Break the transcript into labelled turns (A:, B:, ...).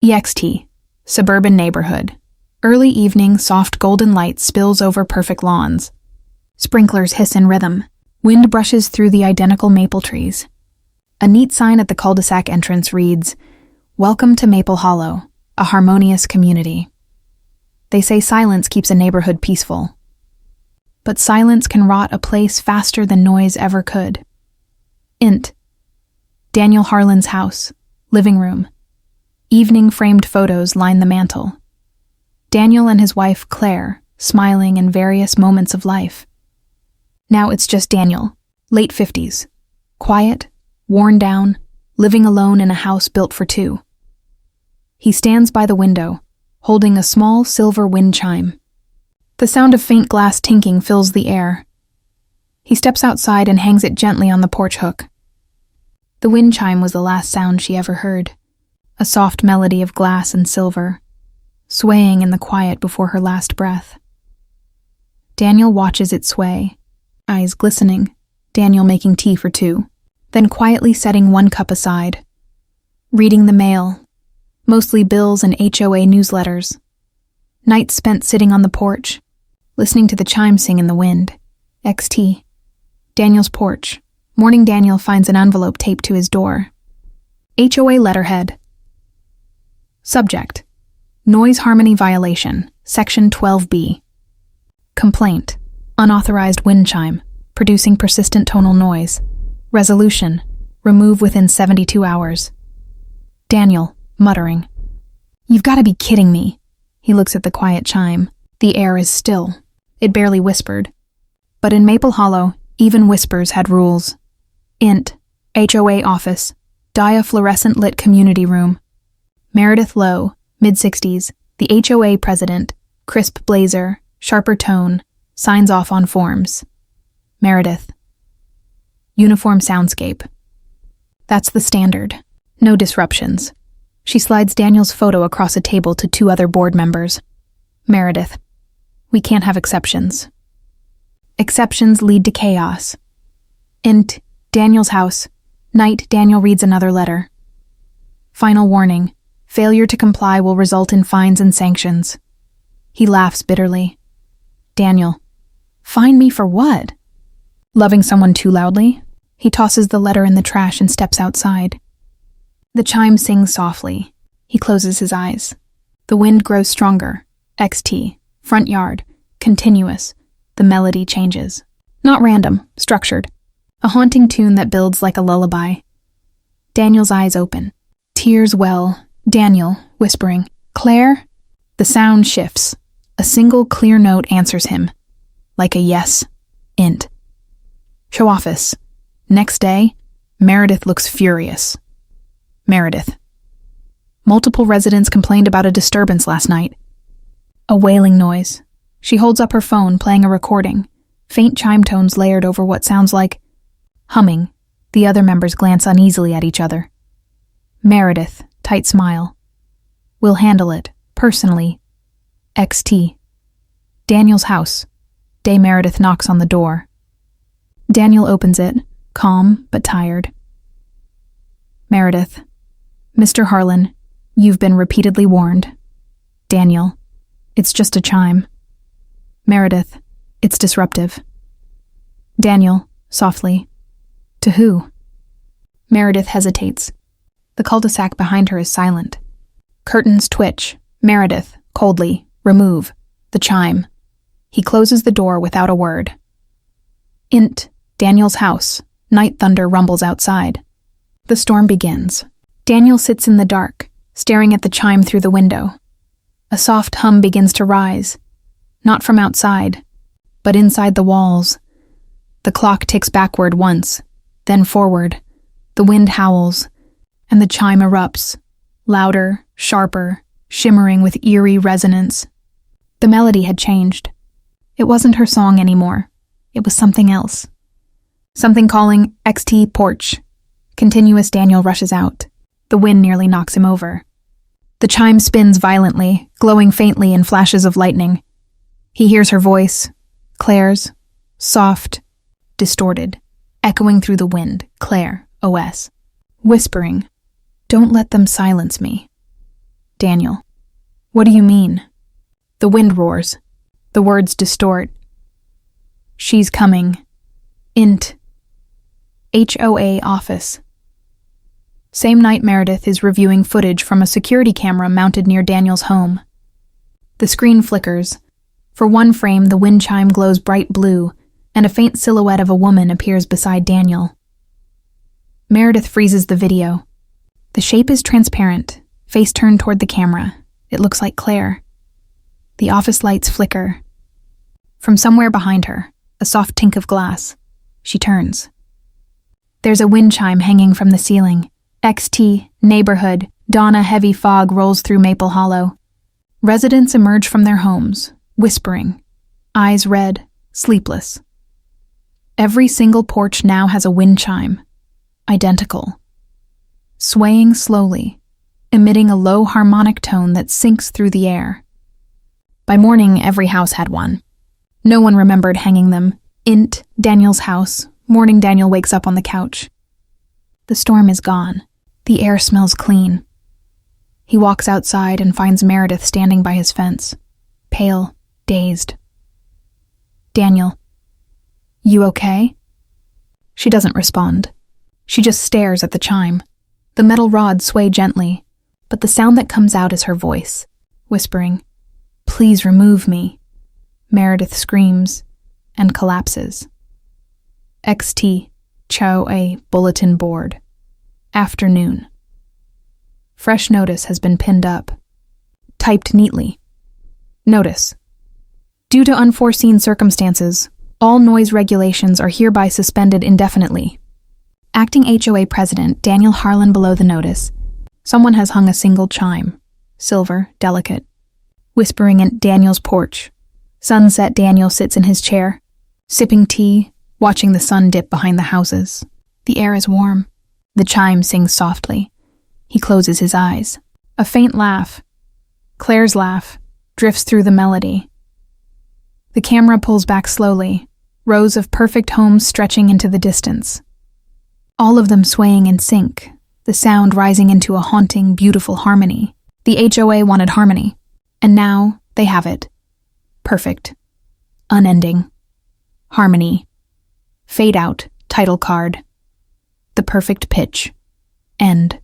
A: EXT. Suburban neighborhood. Early evening, soft golden light spills over perfect lawns. Sprinklers hiss in rhythm. Wind brushes through the identical maple trees. A neat sign at the cul-de-sac entrance reads, "Welcome to Maple Hollow, a harmonious community." They say silence keeps a neighborhood peaceful. But silence can rot a place faster than noise ever could. Int. Daniel Harlan's house, living room. Evening framed photos line the mantel. Daniel and his wife, Claire, smiling in various moments of life. Now it's just Daniel, late 50s, quiet, worn down, living alone in a house built for two. He stands by the window, holding a small silver wind chime. The sound of faint glass tinking fills the air. He steps outside and hangs it gently on the porch hook. The wind chime was the last sound she ever heard, a soft melody of glass and silver, swaying in the quiet before her last breath. Daniel watches it sway, eyes glistening, Daniel making tea for two, then quietly setting one cup aside, reading the mail, mostly bills and HOA newsletters. Nights spent sitting on the porch, listening to the chime sing in the wind. XT. Daniel's porch. Morning Daniel finds an envelope taped to his door. HOA letterhead. Subject: Noise harmony violation, Section 12B. Complaint: Unauthorized wind chime, producing persistent tonal noise. Resolution: Remove within 72 hours. Daniel, muttering. "You've got to be kidding me." He looks at the quiet chime. The air is still. It barely whispered. But in Maple Hollow, even whispers had rules. Int. HOA office. Dia-fluorescent lit community room. Meredith Low, mid-60s, the HOA president, crisp blazer, sharper tone, signs off on forms. Meredith. Uniform soundscape. That's the standard. No disruptions. She slides Daniel's photo across a table to two other board members. Meredith. We can't have exceptions. Exceptions lead to chaos. Int. Daniel's house. Night, Daniel reads another letter. Final warning. Failure to comply will result in fines and sanctions. He laughs bitterly. Daniel. Fine me for what? Loving someone too loudly? He tosses the letter in the trash and steps outside. The chime sings softly. He closes his eyes. The wind grows stronger. XT. Front yard. Continuous. The melody changes. Not random, structured. A haunting tune that builds like a lullaby. Daniel's eyes open. Tears well. Daniel, whispering, "Claire?" The sound shifts. A single clear note answers him. Like a yes. Int. Show office. Next day, Meredith looks furious. Meredith. Multiple residents complained about a disturbance last night. A wailing noise. She holds up her phone, playing a recording. Faint chime tones layered over what sounds like humming. The other members glance uneasily at each other. Meredith, tight smile. We'll handle it, personally. XT. Daniel's house. Day Meredith knocks on the door. Daniel opens it, calm but tired. Meredith. Mr. Harlan, you've been repeatedly warned. Daniel. It's just a chime. Meredith. It's disruptive. Daniel, softly. To who? Meredith hesitates. The cul-de-sac behind her is silent. Curtains twitch. Meredith, coldly, remove. The chime. He closes the door without a word. Int. Daniel's house. Night thunder rumbles outside. The storm begins. Daniel sits in the dark, staring at the chime through the window. A soft hum begins to rise. Not from outside, but inside the walls. The clock ticks backward once, then forward. The wind howls, and the chime erupts, louder, sharper, shimmering with eerie resonance. The melody had changed. It wasn't her song anymore. It was something else. Something calling, XT porch. Continuous Daniel rushes out. The wind nearly knocks him over. The chime spins violently, glowing faintly in flashes of lightning. He hears her voice, Claire's, soft, distorted, echoing through the wind, Claire, OS, whispering, "Don't let them silence me. Daniel. What do you mean? The wind roars. The words distort. She's coming. Int. HOA office. Same night, Meredith is reviewing footage from a security camera mounted near Daniel's home. The screen flickers. For one frame, the wind chime glows bright blue, and a faint silhouette of a woman appears beside Daniel. Meredith freezes the video. The shape is transparent, face turned toward the camera. It looks like Claire. The office lights flicker. From somewhere behind her, a soft tink of glass. She turns. There's a wind chime hanging from the ceiling. XT, neighborhood, dawn. A heavy fog rolls through Maple Hollow. Residents emerge from their homes, whispering, eyes red, sleepless. Every single porch now has a wind chime, identical. Swaying slowly, emitting a low harmonic tone that sinks through the air. By morning, every house had one. No one remembered hanging them. Int, Daniel's house. Morning, Daniel wakes up on the couch. The storm is gone. The air smells clean. He walks outside and finds Meredith standing by his fence, pale, dazed. Daniel, you okay? She doesn't respond. She just stares at the chime. The metal rods sway gently, but the sound that comes out is her voice, whispering, "Please remove me." Meredith screams and collapses. XT, a bulletin board. Afternoon. Fresh notice has been pinned up. Typed neatly. Notice. Due to unforeseen circumstances, all noise regulations are hereby suspended indefinitely. Acting HOA President Daniel Harlan. Below the notice, someone has hung a single chime, silver, delicate, whispering in Daniel's porch. Sunset. Daniel sits in his chair, sipping tea, watching the sun dip behind the houses. The air is warm. The chime sings softly. He closes his eyes. A faint laugh, Claire's laugh, drifts through the melody. The camera pulls back slowly, rows of perfect homes stretching into the distance. All of them swaying in sync, the sound rising into a haunting, beautiful harmony. The HOA wanted harmony, and now they have it. Perfect. Unending. Harmony. Fade out, title card. The perfect pitch. End.